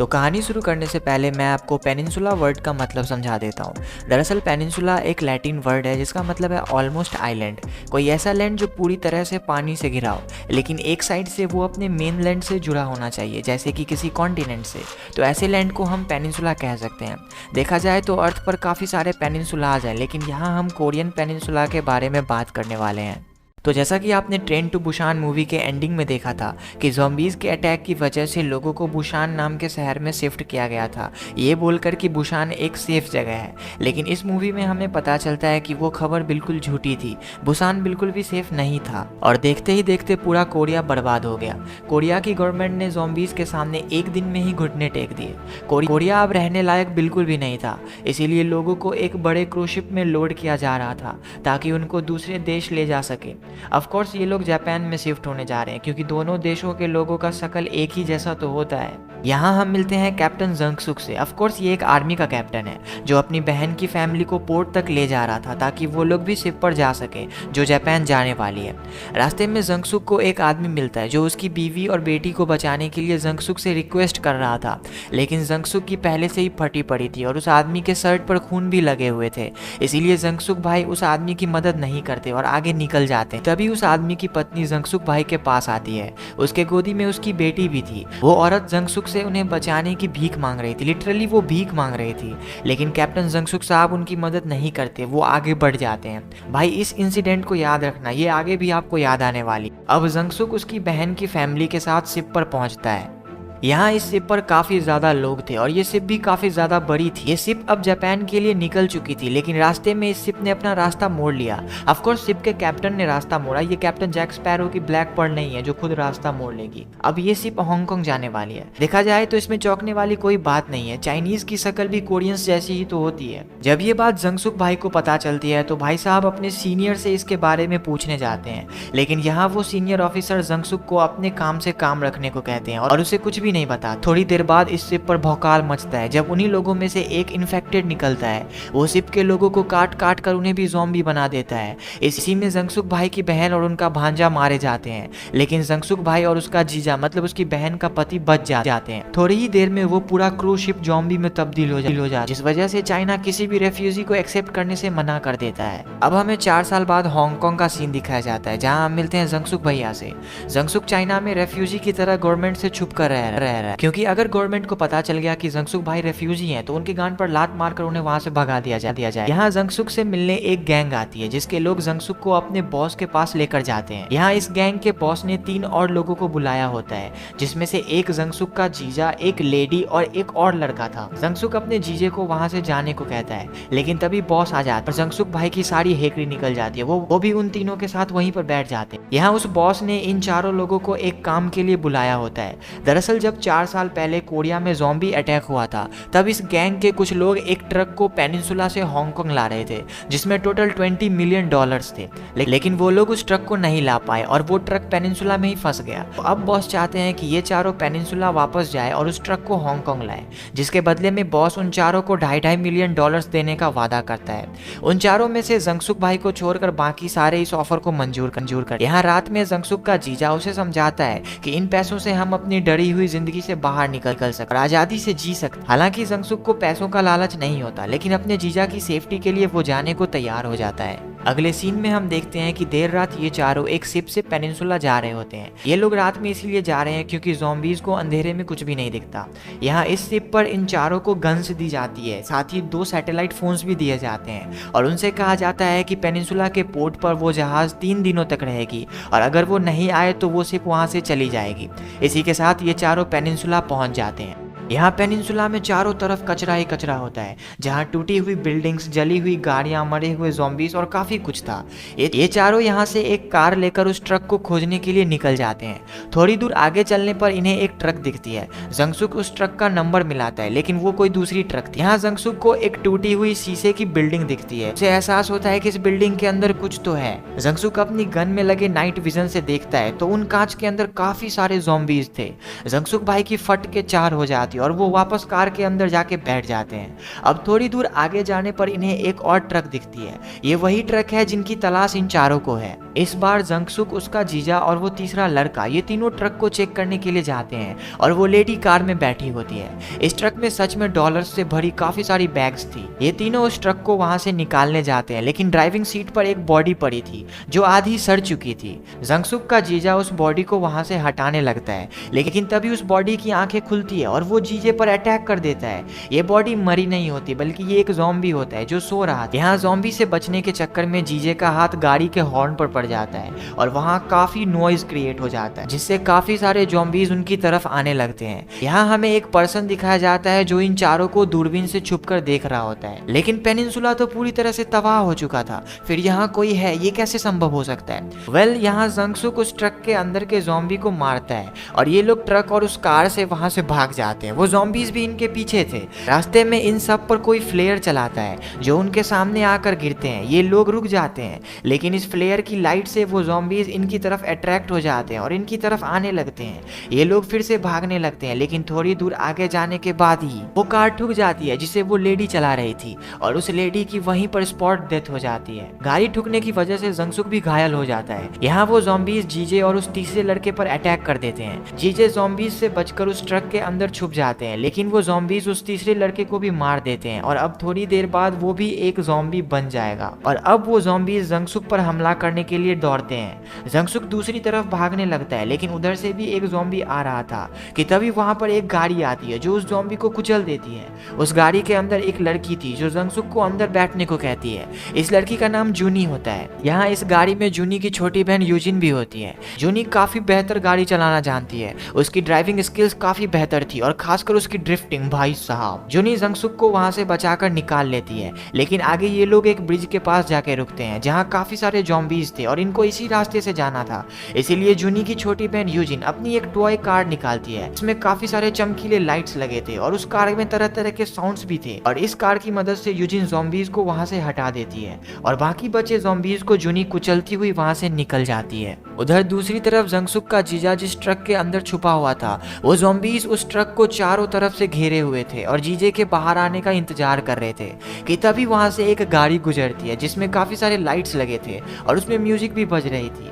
तो कहानी शुरू करने से पहले मैं आपको पेनिनसुला वर्ड का मतलब समझा देता हूँ। दरअसल पेनिनसुला एक लैटिन वर्ड है जिसका मतलब है ऑलमोस्ट आइलैंड, कोई ऐसा लैंड जो पूरी तरह से पानी से घिरा हो, लेकिन एक साइड से वो अपने मेन लैंड से जुड़ा होना चाहिए, जैसे कि किसी कॉन्टिनेंट से। तो ऐसे लैंड को हम पेनिनसुला कह सकते हैं। देखा जाए तो अर्थ पर काफ़ी सारे पेनिनसुलाज हैं, लेकिन यहाँ हम कोरियन पेनिनसुला के बारे में बात करने वाले हैं। तो जैसा कि आपने ट्रेन टू बुसान मूवी के एंडिंग में देखा था कि ज़ॉम्बीज़ के अटैक की वजह से लोगों को बुसान नाम के शहर में शिफ्ट किया गया था, ये बोलकर कि बुसान एक सेफ जगह है। लेकिन इस मूवी में हमें पता चलता है कि वो खबर बिल्कुल झूठी थी। बुसान बिल्कुल भी सेफ नहीं था और देखते ही देखते पूरा कोरिया बर्बाद हो गया। कोरिया की गवर्नमेंट ने ज़ॉम्बीज़ के सामने एक दिन में ही घुटने टेक दिए। कोरिया अब रहने लायक बिल्कुल भी नहीं था, इसीलिए लोगों को एक बड़े क्रूज शिप में लोड किया जा रहा था ताकि उनको दूसरे देश ले जा सके। ऑफ कोर्स ये लोग जापान में शिफ्ट होने जा रहे हैं क्योंकि दोनों देशों के लोगों का शक्ल एक ही जैसा तो होता है। यहाँ हम मिलते हैं कैप्टन जंगसुक से। ऑफ कोर्स ये एक आर्मी का कैप्टन है जो अपनी बहन की फैमिली को पोर्ट तक ले जा रहा था ताकि वो लोग भी शिप पर जा सके जो जापान जाने वाली है। रास्ते में जंगसुक को एक आदमी मिलता है जो उसकी बीवी और बेटी को बचाने के लिए जंगसुक से रिक्वेस्ट कर रहा था, लेकिन जंगसुक की पहले से ही फटी पड़ी थी और उस आदमी के शर्ट पर खून भी लगे हुए थे। इसीलिए जंगसुक भाई उस आदमी की मदद नहीं करते और आगे निकल जाते। तभी उस आदमी की पत्नी जंगसुक भाई के पास आती है। उसके गोदी में उसकी बेटी भी थी। वो औरत जंगसुक से उन्हें बचाने की भीख मांग रही थी, लिटरली वो भीख मांग रही थी, लेकिन कैप्टन जंगसुक साहब उनकी मदद नहीं करते, वो आगे बढ़ जाते हैं। भाई इस इंसिडेंट को याद रखना, ये आगे भी आपको याद आने वाली। अब जंगसुक उसकी बहन की फैमिली के साथ शिप पर पहुंचता है। यहाँ इस शिप पर काफ़ी ज़्यादा लोग थे और ये शिप भी काफ़ी ज़्यादा बड़ी थी। ये शिप अब जापान के लिए निकल चुकी थी, लेकिन रास्ते में इस शिप ने अपना रास्ता मोड़ लिया। ऑफकोर्स शिप के कैप्टन ने रास्ता मोड़ा, ये कैप्टन जैक स्पैरो की ब्लैक पर्ल नहीं है जो खुद रास्ता मोड़ लेगी। अब ये शिप हांगकांग जाने वाली है। देखा जाए तो इसमें चौंकने वाली कोई बात नहीं है, चाइनीज़ की शक्ल भी कोरियंस जैसी ही तो होती है। जब ये बात जंगसुक भाई को पता चलती है तो भाई साहब अपने सीनियर से इसके बारे में पूछने जाते हैं, लेकिन यहाँ वो सीनियर ऑफिसर जंगसुक को अपने काम से काम रखने को कहते हैं और उसे कुछ भी नहीं बता। थोड़ी देर बाद इस शिप पर भौकाल मचता है जब उन्हीं लोगों में से एक इन्फेक्टेड निकलता है। वो शिप के लोगों को काट काट कर उन्हें भी ज़ॉम्बी बना देता है। इसी में जंगसुक भाई की बहन और उनका भांजा मारे जाते हैं, लेकिन जंगसुक भाई और उसका जीजा मतलब उसकी बहन का पति बच जाते हैं। थोड़ी ही देर में वो पूरा क्रूज शिप ज़ॉम्बी में तब्दील हो जाता है, जिस वजह से चाइना किसी भी रेफ्यूजी को एक्सेप्ट करने से मना कर देता है। अब हमें 4 साल बाद हांगकांग का सीन दिखाया जाता है जहाँ हम मिलते हैं जंगसुक भैया से। जंगसुक चाइना में रेफ्यूजी की तरह गवर्नमेंट से छुप कर रह रहा है क्योंकि अगर गवर्नमेंट को पता चल गया कि जंगसुक भाई रेफ्यूजी हैं तो उनके गांड पर लात मारकर उन्हें वहां से भगा दिया जाए। यहाँ जंगसुक से मिलने एक गैंग आती है जिसके लोग जंगसुक को अपने बॉस के पास लेकर जाते हैं। यहाँ इस गैंग के बॉस ने 3 और लोगों को बुलाया होता है, जिसमें से एक जंगसुक का जीजा, एक लेडी और एक और लड़का था। जंगसुक अपने जीजे को वहां से जाने को कहता है, लेकिन तभी बॉस आ जाता है और जंगसुक भाई की सारी हेकड़ी निकल जाती है। वो भी उन तीनों के साथ वहीं पर बैठ जाते हैं। यहाँ उस बॉस ने इन चारों लोगों को एक काम के लिए बुलाया होता है। दरअसल जब 4 साल पहले कोरिया में ज़ॉम्बी अटैक हुआ था तब इस गैंग के कुछ लोग एक ट्रक को पेनिनसुला से हांगकांग ला रहे थे जिसमें टोटल $20 मिलियन थे, लेकिन वो लोग उस ट्रक को नहीं ला पाए और वो ट्रक पेनिनसुला में ही फंस गया। तो अब बॉस चाहते हैं कि ये चारों पेनिनसुला वापस जाए और उस ट्रक को हांगकांग लाए, जिसके बदले में बॉस उन चारों को $2.5 मिलियन देने का वादा करता है। उन चारों में से जंगसुक भाई को छोड़कर बाकी सारे इस ऑफर को मंजूर कर। यहाँ रात में जंगसुक का जीजा उसे समझाता है कि इन पैसों से हम अपनी डरी हुई जिंदगी से बाहर निकल सकते, आजादी से जी सकते। हालांकि जंगसुक को पैसों का लालच नहीं होता, लेकिन अपने जीजा की सेफ्टी के लिए वो जाने को तैयार हो जाता है। अगले सीन में हम देखते हैं कि देर रात ये चारों एक शिप से पेनिनसुला जा रहे होते हैं। ये लोग रात में इसीलिए जा रहे हैं क्योंकि ज़ॉम्बीज़ को अंधेरे में कुछ भी नहीं दिखता। यहाँ इस शिप पर इन चारों को गन्स दी जाती है, साथ ही 2 सैटेलाइट फोन्स भी दिए जाते हैं और उनसे कहा जाता है कि पेनिनसुला के पोर्ट पर वो जहाज़ 3 दिनों तक रहेगी और अगर वो नहीं आए तो वो शिप वहाँ से चली जाएगी। इसी के साथ ये चारों पेनिनसुला पहुँच जाते हैं। यहाँ पेनिनसुला में चारों तरफ कचरा ही कचरा होता है, जहाँ टूटी हुई बिल्डिंग्स, जली हुई गाड़ियाँ, मरे हुए ज़ॉम्बीज़ और काफ़ी कुछ था। ये चारों यहाँ से एक कार लेकर उस ट्रक को खोजने के लिए निकल जाते हैं। थोड़ी दूर आगे चलने पर इन्हें एक ट्रक दिखती है। जंगसुक उस ट्रक का नंबर मिलाता है, लेकिन वो कोई दूसरी ट्रक थी। यहाँ जंगसुक को एक टूटी हुई शीशे की बिल्डिंग दिखती है। उसे एहसास होता है कि इस बिल्डिंग के अंदर कुछ तो है। जंगसुक अपनी गन में लगे नाइट विजन से देखता है तो उन कांच के अंदर काफ़ी सारे ज़ॉम्बीज़ थे। जंगसुक भाई की फट के 4 हो जाती और वो वापस कार के अंदर जाके बैठ जाते हैं। अब थोड़ी दूर आगे जाने पर इन्हें एक और ट्रक दिखती है। ये वही ट्रक है जिनकी तलाश इन चारों को है। इस बार जंगसुक, उसका जीजा और वो तीसरा लड़का ये तीनों ट्रक को चेक करने के लिए जाते हैं और वो लेडी कार में बैठी होती है। इस ट्रक में सच में डॉलर्स से भरी काफी सारी बैग्स थी। ये तीनों उस ट्रक को वहां से निकालने जाते हैं, लेकिन ड्राइविंग सीट पर एक बॉडी पड़ी थी जो आधी सड़ चुकी थी। जंगसुक का जीजा उस बॉडी को वहां से हटाने लगता है, लेकिन तभी उस बॉडी की आंखें खुलती है और वो जीजे पर अटैक कर देता है। ये बॉडी मरी नहीं होती, बल्कि ये एक ज़ॉम्बी होता है जो सो रहा था। यहाँ ज़ॉम्बी से बचने के चक्कर में जीजे का हाथ गाड़ी के हॉर्न पर पड़ जाता है और वहाँ काफी नॉइज क्रिएट हो जाता है, जिससे काफी सारे ज़ॉम्बीज उनकी तरफ आने लगते हैं। यहाँ हमें एक पर्सन दिखाया जाता है जो इन चारों को दूरबीन से छुपकर देख रहा होता है, लेकिन पेनिनसुला तो पूरी तरह से तबाह हो चुका था। फिर यहाँ कोई है, ये कैसे संभव हो सकता है? वेल, यहाँ जंगसुक उस ट्रक के अंदर के ज़ॉम्बी को मारता है और ये लोग ट्रक और उस कार से वहां से भाग जाते हैं। वो ज़ॉम्बीज भी इनके पीछे थे। रास्ते में इन सब पर कोई फ्लेयर चलाता है जो उनके सामने आकर गिरते हैं। ये लोग रुक जाते हैं, लेकिन इस फ्लेयर की लाइट से वो ज़ॉम्बीज इनकी तरफ अट्रैक्ट हो जाते हैं और इनकी तरफ आने लगते हैं। ये लोग फिर से भागने लगते हैं, लेकिन थोड़ी दूर आगे जाने के बाद ही वो कार ठुक जाती है जिसे वो लेडी चला रही थी और उस लेडी की वहीं पर स्पॉट डेथ हो जाती है। गाड़ी ठुकने की वजह से जंगसुक भी घायल हो जाता है। यहाँ वो ज़ॉम्बीज जीजे और उस तीसरे लड़के पर अटैक कर देते हैं। जीजे ज़ॉम्बीज से बचकर उस ट्रक के अंदर छुप जाते हैं, लेकिन वो ज़ॉम्बीज उस तीसरे लड़के को भी मार देते हैं और अब थोड़ी देर बाद वो भी एक ज़ॉम्बी बन जाएगा और अब वो ज़ॉम्बीज जंगसुक पर हमला करने के लिए दौड़ते हैं। जंगसुक दूसरी तरफ भागने लगता है, लेकिन उधर से भी एक ज़ॉम्बी आ रहा था कि तभी वहां पर एक गाड़ी आती है जो उस ज़ॉम्बी को कुचल देती है। उस गाड़ी के अंदर एक लड़की थी जो जंगसुक को अंदर बैठने को कहती है। इस लड़की का नाम जूनी होता है। यहाँ इस गाड़ी में जूनी की छोटी बहन यूजिन भी होती है। जूनी काफी बेहतर गाड़ी चलाना जानती है। उसकी ड्राइविंग स्किल्स काफी बेहतर थी और खासकर उसकी ड्रिफ्टिंग, भाई साहब। जूनी जंगसुक को वहां से बचाकर निकाल लेती है, लेकिन आगे ये लोग एक ब्रिज के पास जाके रुकते हैं जहाँ काफी सारे ज़ॉम्बीज थे और इनको इसी रास्ते से जाना था। इसीलिए जूनी की छोटी बहन यूजिन अपनी एक टॉय कार निकालती है। इसमें काफी सारे चमकीले लाइट्स लगे थे और उस कार में तरह तरह के साउंड्स भी थे और इस कार की मदद से यूजिन ज़ॉम्बीज को वहां से हटा देती है और बाकी बचे ज़ॉम्बीज को जूनी कुचलती हुई वहां से निकल जाती है। उधर दूसरी तरफ जंगसुक का जीजा जिस ट्रक के अंदर छुपा हुआ था, वो ज़ॉम्बीज उस ट्रक को चारों तरफ से घेरे हुए थे और जीजे के बाहर आने का इंतजार कर रहे थे कि तभी वहां से एक गाड़ी गुजरती है जिसमें काफी सारे लाइट्स लगे थे और उसमें म्यूजिक भी बज रही थी।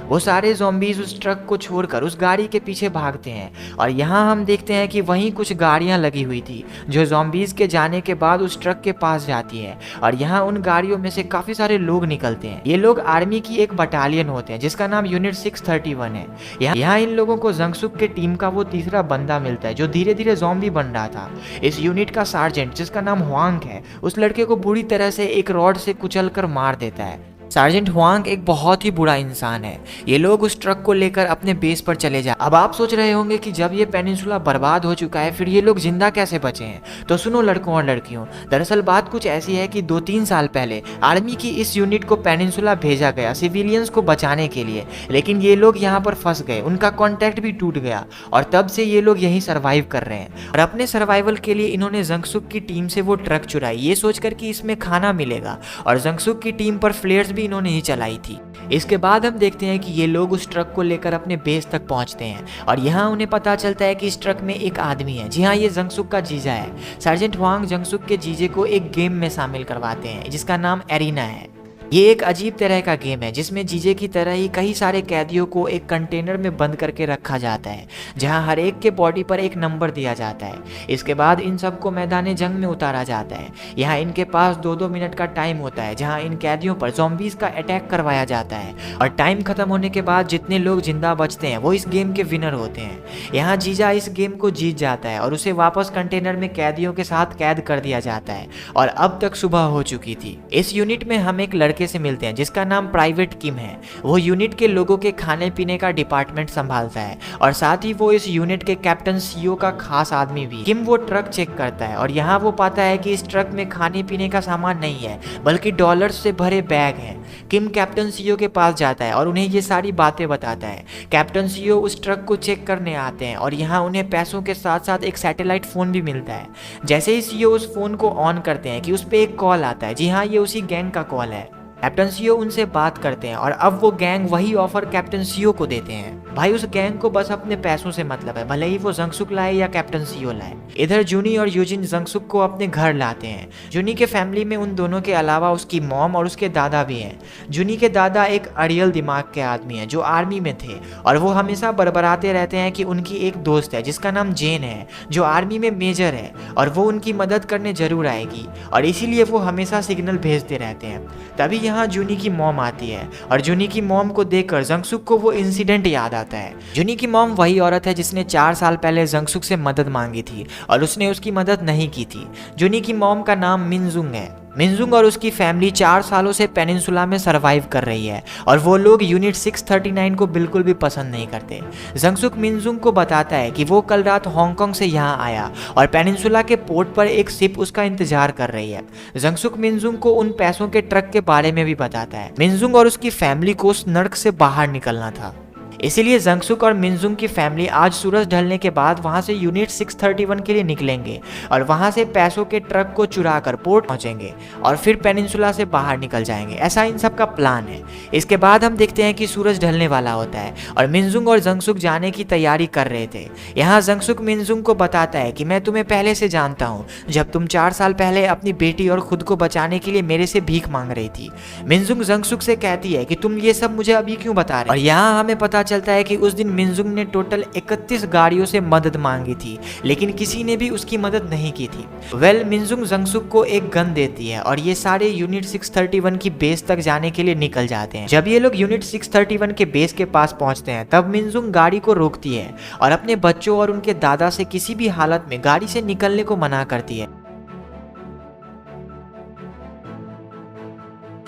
वो सारे ज़ॉम्बीज उस ट्रक को छोड़कर उस गाड़ी के पीछे भागते हैं और यहाँ हम देखते हैं कि वहीं कुछ गाड़ियाँ लगी हुई थी जो ज़ॉम्बीज के जाने के बाद उस ट्रक के पास जाती है और यहाँ उन गाड़ियों में से काफ़ी सारे लोग निकलते हैं। ये लोग आर्मी की एक बटालियन होते हैं जिसका नाम यूनिट 631 है। यहाँ इन लोगों को जंगसुक के टीम का वो तीसरा बंदा मिलता है जो धीरे धीरे ज़ॉम्बी बन रहा था। इस यूनिट का सार्जेंट जिसका नाम हुआंग है, उस लड़के को बुरी तरह से एक रॉड से कुचल कर मार देता है। सार्जेंट हुआंग एक बहुत ही बुरा इंसान है। ये लोग उस ट्रक को लेकर अपने बेस पर चले जाए। अब आप सोच रहे होंगे कि जब ये पेनिनसुला बर्बाद हो चुका है फिर ये लोग जिंदा कैसे बचे हैं? तो सुनो लड़कों और लड़कियों, दरअसल बात कुछ ऐसी है कि 2-3 साल पहले आर्मी की इस यूनिट को पेनिनसुला भेजा गया सिविलियंस को बचाने के लिए, लेकिन ये लोग यहाँ पर फंस गए, उनका कॉन्टैक्ट भी टूट गया और तब से ये लोग यहीं सर्वाइव कर रहे हैं। और अपने सर्वाइवल के लिए इन्होंने जंगसुक की टीम से वो ट्रक चुराई, ये सोचकर कि इसमें खाना मिलेगा, और जंगसुक की टीम पर फ्लेयर्स भी इन्होंने ही चलाई थी। इसके बाद हम देखते हैं कि ये लोग उस ट्रक को लेकर अपने बेस तक पहुंचते हैं और यहाँ उन्हें पता चलता है कि इस ट्रक में एक आदमी है। जी हाँ, ये जंगसुक का जीजा है। सार्जेंट हुआंग जंगसुक के जीजे को एक गेम में शामिल करवाते हैं जिसका नाम एरिना है। ये एक अजीब तरह का गेम है जिसमें जीजे की तरह ही कई सारे कैदियों को एक कंटेनर में बंद करके रखा जाता है जहां हर एक के बॉडी पर एक नंबर दिया जाता है। इसके बाद इन सबको मैदान जंग में उतारा जाता है। यहाँ इनके पास 2-2 मिनट का टाइम होता है जहां इन कैदियों पर ज़ॉम्बीज का अटैक करवाया जाता है और टाइम खत्म होने के बाद जितने लोग जिंदा बचते हैं वो इस गेम के विनर होते हैं। यहाँ जीजा इस गेम को जीत जाता है और उसे वापस कंटेनर में कैदियों के साथ कैद कर दिया जाता है और अब तक सुबह हो चुकी थी। इस यूनिट में हम एक लड़के से मिलते हैं जिसका नाम प्राइवेट किम है। वो यूनिट के लोगों के खाने पीने का डिपार्टमेंट संभालता है और साथ ही वो इस यूनिट के कैप्टन सीओ का खास आदमी भी। किम वो ट्रक चेक करता है और यहाँ वो पाता है कि इस ट्रक में खाने पीने का सामान नहीं है बल्कि डॉलर्स से भरे बैग हैं। किम कैप्टन सीओ के पास जाता है और उन्हें ये सारी बातें बताता है। कैप्टन सीओ उस ट्रक को चेक करने आते हैं और यहाँ उन्हें पैसों के साथ साथ एक सैटेलाइट फोन भी मिलता है। जैसे ही सीओ उस फोन को ऑन करते हैं कि उस पर एक कॉल आता है। जी हाँ, ये उसी गैंग का कॉल है। कैप्टन सीओ उनसे बात करते हैं और अब वो गैंग वही ऑफर कैप्टन सीओ को देते हैं। भाई उस गैंग को बस अपने पैसों से मतलब है, भले ही वो जंगसुक लाए या कैप्टन सीओ लाए। इधर जूनी और यूजिन जंगसुक को अपने घर लाते हैं। जूनी के फैमिली में उन दोनों के अलावा उसकी मॉम और उसके दादा भी हैं। जूनी के दादा एक अड़ियल दिमाग के आदमी हैं जो आर्मी में थे, और वो हमेशा बड़बड़ाते रहते हैं कि उनकी एक दोस्त है जिसका नाम जेन है जो आर्मी में मेजर है, और वो उनकी मदद करने जरूर आएगी, और इसीलिए वो हमेशा सिग्नल भेजते रहते हैं। तभी यहाँ जूनी की मॉम आती है, और जूनी की मॉम को देखकर जंगसुक को वो इंसिडेंट याद आता है। जूनी की मॉम वही औरत है जिसने 4 साल पहले जंगसुक से मदद मांगी थी और उसने उसकी मदद नहीं की थी। जूनी की मॉम का नाम मिनजुंग है। मिनजुंग और उसकी फैमिली 4 सालों से पेनिनसुला में सरवाइव कर रही है, और वो लोग यूनिट 639 को बिल्कुल भी पसंद नहीं करते। जंगसुक मिनजुंग को बताता है कि वो कल रात हांगकांग से यहाँ आया और पेनिनसुला के पोर्ट पर एक शिप उसका इंतजार कर रही है। जंगसुक मिनजुंग को उन पैसों के ट्रक के बारे में भी बताता है। मिनजुंग और उसकी फैमिली को उस नर्क से बाहर निकलना था, इसीलिए जंगसुक और मिनजुंग की फैमिली आज सूरज ढलने के बाद वहां से यूनिट 631 के लिए निकलेंगे और वहां से पैसों के ट्रक को चुरा कर पोर्ट पहुंचेंगे और फिर पेनिनसुला से बाहर निकल जाएंगे। ऐसा इन सब का प्लान है। इसके बाद हम देखते हैं कि सूरज ढलने वाला होता है और मिनजुंग और जंगसुक जाने की तैयारी कर रहे थे। यहाँ जंगसुक मिनजुंग को बताता है कि मैं तुम्हें पहले से जानता हूँ, जब तुम 4 साल पहले अपनी बेटी और खुद को बचाने के लिए मेरे से भीख मांग रही थी। मिनजुंग जंगसुक से कहती है कि तुम ये सब मुझे अभी क्यों बता रहे। और यहाँ हमें पता चलता है कि उस दिन मिनजुंग ने टोटल 31 गाड़ियों से मदद मांगी थी, लेकिन किसी ने भी उसकी मदद नहीं की थी। मिनजुंग जंगसुक को एक गन देती है और ये सारे यूनिट 631 की बेस तक जाने के लिए निकल जाते हैं। जब ये लोग यूनिट 631 के बेस के पास पहुंचते हैं तब मिनजुंग गाड़ी को रोकती है और अपने बच्चों और उनके दादा से किसी भी हालत में गाड़ी से निकलने को मना करती है।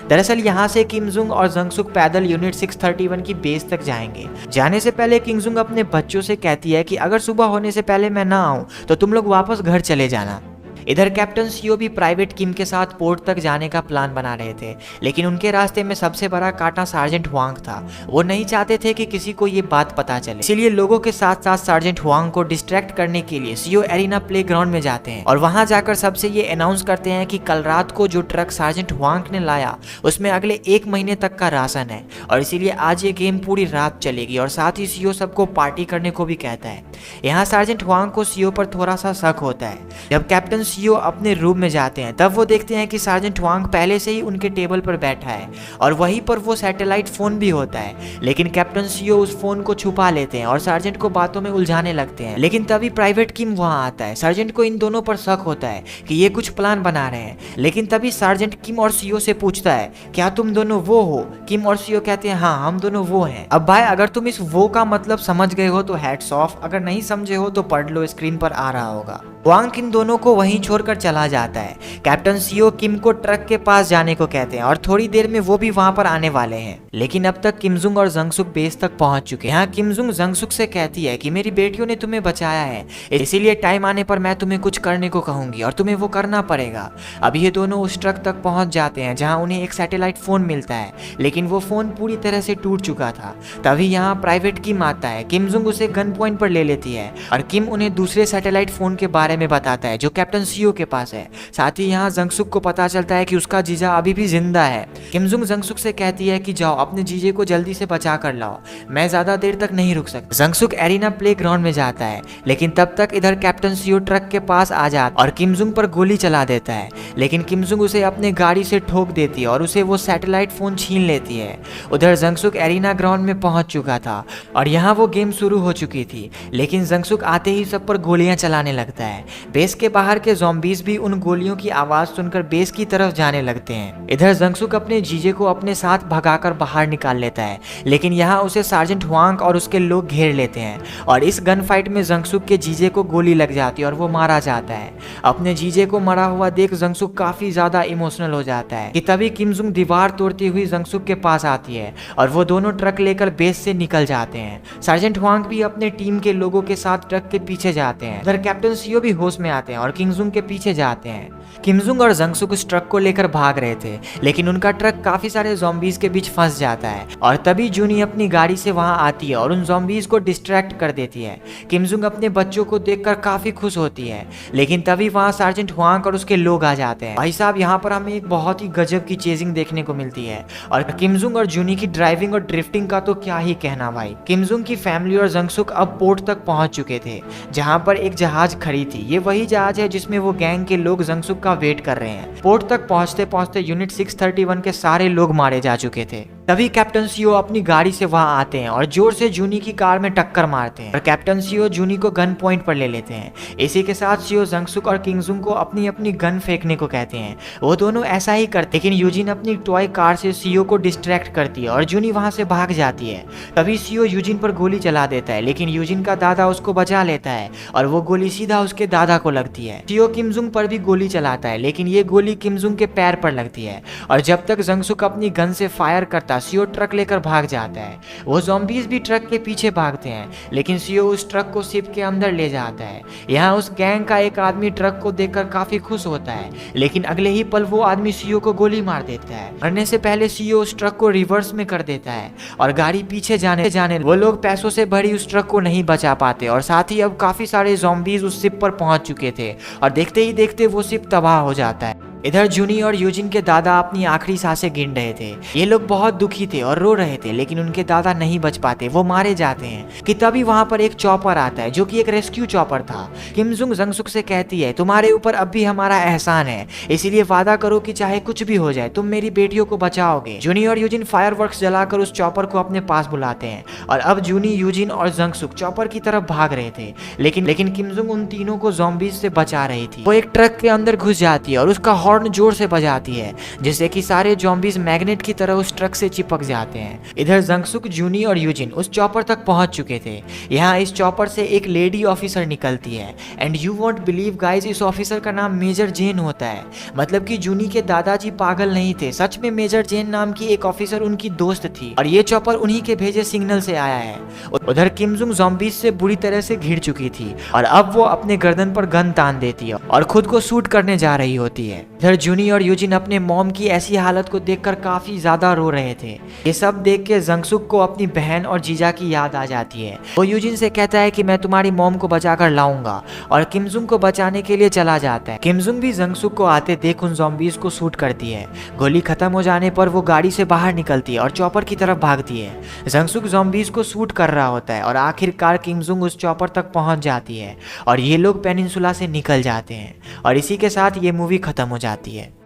दरअसल यहाँ से किमजुंग और जंगसुक पैदल यूनिट 631 की बेस तक जाएंगे। जाने से पहले किमजुंग अपने बच्चों से कहती है कि अगर सुबह होने से पहले मैं ना आऊं तो तुम लोग वापस घर चले जाना। इधर कैप्टन सीओ भी प्राइवेट किम के साथ पोर्ट तक जाने का प्लान बना रहे थे, लेकिन उनके रास्ते में सबसे बड़ा कांटा सार्जेंट हुआंग था। वो नहीं चाहते थे कि किसी को ये बात पता चले, इसीलिए लोगों के साथ साथ सार्जेंट हुआंग को डिस्ट्रैक्ट करने के लिए सीओ एरिना प्लेग्राउंड में जाते हैं और वहां जाकर सबसे ये अनाउंस करते हैं कि कल रात को जो ट्रक सार्जेंट हुआंग ने लाया उसमें अगले 1 महीने तक का राशन है और इसीलिए आज ये गेम पूरी रात चलेगी, और साथ ही सीओ सबको पार्टी करने को भी कहता है। यहाँ सार्जेंट हुआंग को सीओ पर थोड़ा सा शक होता है। जब कैप्टन सीओ अपने रूम में जाते हैं तब वो देखते हैं कि सार्जेंट हुआंग पहले से ही उनके टेबल पर बैठा है और वहीं पर वो सैटेलाइट फोन भी होता है, लेकिन कैप्टन सीओ उस फोन को छुपा लेते हैं और सार्जेंट को बातों में उलझाने लगते हैं। लेकिन तभी प्राइवेट किम वहां आता है। सार्जेंट को इन दोनों पर शक होता है कि ये कुछ प्लान बना रहे हैं, लेकिन तभी सार्जेंट किम और सीओ से पूछता है क्या तुम दोनों वो हो? किम और सीओ कहते हैं हाँ हम दोनों वो हैं। अब भाई अगर तुम इस वो का मतलब समझ गए हो तो हैट्स ऑफ, अगर नहीं समझे हो तो पढ़ लो, स्क्रीन पर आ रहा होगा। हुआंग इन दोनों को वहीं छोड़कर चला जाता है। कैप्टन सीओ किम को ट्रक के पास जाने को कहते हैं और थोड़ी देर में वो भी वहां पर आने वाले हैं, लेकिन अब तक किमजुंग और जंगसुक बेस तक पहुंच चुके हैं। यहाँ किमजुंग जंगसुक से कहती है कि मेरी बेटियों ने तुम्हें बचाया है, इसीलिए टाइम आने पर मैं तुम्हें कुछ करने को कहूंगी और तुम्हें वो करना पड़ेगा। अब ये दोनों उस ट्रक तक पहुंच जाते हैं जहां उन्हें एक सैटेलाइट फोन मिलता है, लेकिन वो फोन पूरी तरह से टूट चुका था। तभी यहाँ प्राइवेट किम आता है। किमजुंग उसे गन पॉइंट पर ले लेती है और किम उन्हें दूसरे सैटेलाइट फोन के बारे में बताता है जो कैप्टन सीओ के पास है। साथ ही यहाँ जंगसुक को पता चलता है कि उसका जीजा अभी भी जिंदा है। किमजुंग जंगसुक से कहती है कि जाओ अपने जीजे को जल्दी से बचा कर लाओ, मैं ज्यादा देर तक नहीं रुक सकता। जंगसुक एरिना प्लेग्राउंड में जाता है, लेकिन तब तक इधर कैप्टन सीओ ट्रक के पास आ जाता और किमजुंग पर गोली चला देता है, लेकिन किमजुंग उसे अपने गाड़ी से ठोक देती है और उसे वो सैटेलाइट फोन छीन लेती है। उधर जंगसुक एरिना ग्राउंड में पहुंच चुका था और यहाँ वो गेम शुरू हो चुकी थी, लेकिन जंगसुक आते ही सब पर गोलियां चलाने लगता है। बेस के बाहर के ज़ॉम्बीज़ भी उन गोलियों की आवाज सुनकर बेस की तरफ जाने लगते हैं। इधर जंगसुक अपने जीजे को अपने साथ भगाकर बाहर निकाल लेता है, लेकिन यहाँ उसे सार्जेंट हुआंग और उसके लोग घेर लेते हैं और इस गन फाइट में जंगसुक के जीजे को गोली लग जाती है और वो मारा जाता है। अपने जीजे को मरा हुआ देख जंगसुक काफी ज्यादा इमोशनल हो जाता है कि तभी किमजुंग दीवार तोड़ती हुई जंगसुक के पास आती है और वो दोनों ट्रक लेकर बेस से निकल जाते हैं। सार्जेंट हुआंग भी अपने टीम के लोगों के साथ ट्रक के पीछे जाते हैं। उधर कैप्टन सीओ भी होश में आते हैं और किमजुंग किमजुंग के पीछे जाते हैं। किमजुंग और जंगसुक उस ट्रक को लेकर भाग रहे थे, लेकिन उनका ट्रक काफी सारे ज़ॉम्बीज के बीच फंस जाता है और तभी जूनी अपनी गाड़ी से वहां आती है और उन ज़ॉम्बीज को डिस्ट्रैक्ट कर देती है। किमजुंग अपने बच्चों को देखकर काफी खुश होती है, लेकिन तभी वहां सार्जेंट हुआंग और उसके लोग आ जाते हैं। भाई साहब, यहाँ पर हमें एक बहुत ही गजब की चेजिंग देखने को मिलती है और किमजुंग और जूनी की ड्राइविंग और ड्रिफ्टिंग का तो क्या ही कहना भाई। किमजुंग की फैमिली और जंगसुक अब पोर्ट तक पहुंच चुके थे, जहां पर एक जहाज खड़ी थी। ये वही जहाज है जिसमें वो गैंग के लोग जंगसुक का वेट कर रहे हैं। पोर्ट तक पहुंचते पहुंचते यूनिट 631 के सारे लोग मारे जा चुके थे। तभी कैप्टन सीओ अपनी गाड़ी से वहां आते हैं और जोर से जूनी की कार में टक्कर मारते हैं और कैप्टन सीओ जूनी को गन पॉइंट पर ले लेते हैं। इसी के साथ सीओ जंगसुक और किंगजुंग को अपनी अपनी गन फेंकने को कहते हैं। वो दोनों ऐसा ही करते, लेकिन यूजिन अपनी टॉय कार से सीओ को डिस्ट्रैक्ट करती है और जूनी वहां से भाग जाती है। तभी सीओ यूजिन पर गोली चला देता है, लेकिन यूजिन का दादा उसको बचा लेता है और वो गोली सीधा उसके दादा को लगती है। सीओ किमजुंग पर भी गोली चलाता है, लेकिन ये गोली किमजुंग के पैर पर लगती है और जब तक जंगसुक अपनी गन से फायर करता, सीओ ट्रक लेकर भाग जाता है। वो ज़ॉम्बीज भी ट्रक के पीछे भागते हैं, लेकिन सीओ उस ट्रक को शिप के अंदर ले जाता है। यहाँ उस गैंग का एक आदमी ट्रक को देखकर काफी खुश होता है, लेकिन अगले ही पल वो आदमी सीओ को गोली मार देता है। मरने से पहले सीओ उस ट्रक को रिवर्स में कर देता है और गाड़ी पीछे जाने वो लोग पैसों से भरी उस ट्रक को नहीं बचा पाते और साथ ही अब काफी सारे ज़ॉम्बीज उस शिप पर पहुंच चुके थे और देखते ही देखते वो शिप तबाह हो जाता है। इधर जूनी और यूजिन के दादा अपनी आखिरी सांसें गिन रहे थे। ये लोग बहुत दुखी थे और रो रहे थे, लेकिन उनके दादा नहीं बच पाते, वो मारे जाते हैं कि तभी वहां पर एक चॉपर आता है जो कि एक रेस्क्यू चॉपर था। किमजुंग जंगसुक से कहती है, तुम्हारे ऊपर अब भी हमारा एहसान है, इसीलिए वादा करो कि चाहे कुछ भी हो जाए तुम मेरी बेटियों को बचाओगे। जूनी और यूजिन फायरवर्क्स जलाकर उस चॉपर को अपने पास बुलाते हैं और अब जूनी, यूजिन और जंगसुक चॉपर की तरफ भाग रहे थे, लेकिन किमजुंग उन तीनों को ज़ॉम्बीज से बचा रही थी। वो एक ट्रक के अंदर घुस जाती है और उसका हॉर्न जोर से बजाती है, जिससे कि सारे ज़ॉम्बीज मैग्नेट की तरह उस ट्रक से चिपक जाते हैं। इधर जंगसुक, जूनी और यूजिन उस चॉपर तक पहुंच चुके थे। यहाँ इस चॉपर से एक लेडी ऑफिसर निकलती है and you won't believe guys, इस ऑफिसर का नाम मेजर जेन होता है। मतलब कि जूनी के दादाजी पागल नहीं थे, सच में मेजर जेन नाम की एक ऑफिसर उनकी दोस्त थी और ये चॉपर उन्हीं के भेजे सिग्नल से आया है। उधर किमजुंग ज़ॉम्बीज से बुरी तरह से घिर चुकी थी और अब वो अपने गर्दन पर गन तान देती है और खुद को शूट करने जा रही होती है। इधर जूनी और यूजिन अपने मॉम की ऐसी हालत को देखकर काफी ज्यादा रो रहे थे। ये सब देख के जंगसुक को अपनी बहन और जीजा की याद आ जाती है। वो यूजिन से कहता है कि मैं तुम्हारी मॉम को बचाकर लाऊंगा और किमजुंग को बचाने के लिए चला जाता है। किमजुंग भी जंगसुक को आते देख उन ज़ॉम्बीज को शूट करती है। गोली खत्म हो जाने पर वो गाड़ी से बाहर निकलती है और चॉपर की तरफ भागती है। जंगसुक ज़ॉम्बीज को शूट कर रहा होता है और आखिरकार किमजुंग उस चॉपर तक पहुंच जाती है और ये लोग पेनिनसुला से निकल जाते हैं और इसी के साथ ये मूवी खत्म हो जाती है।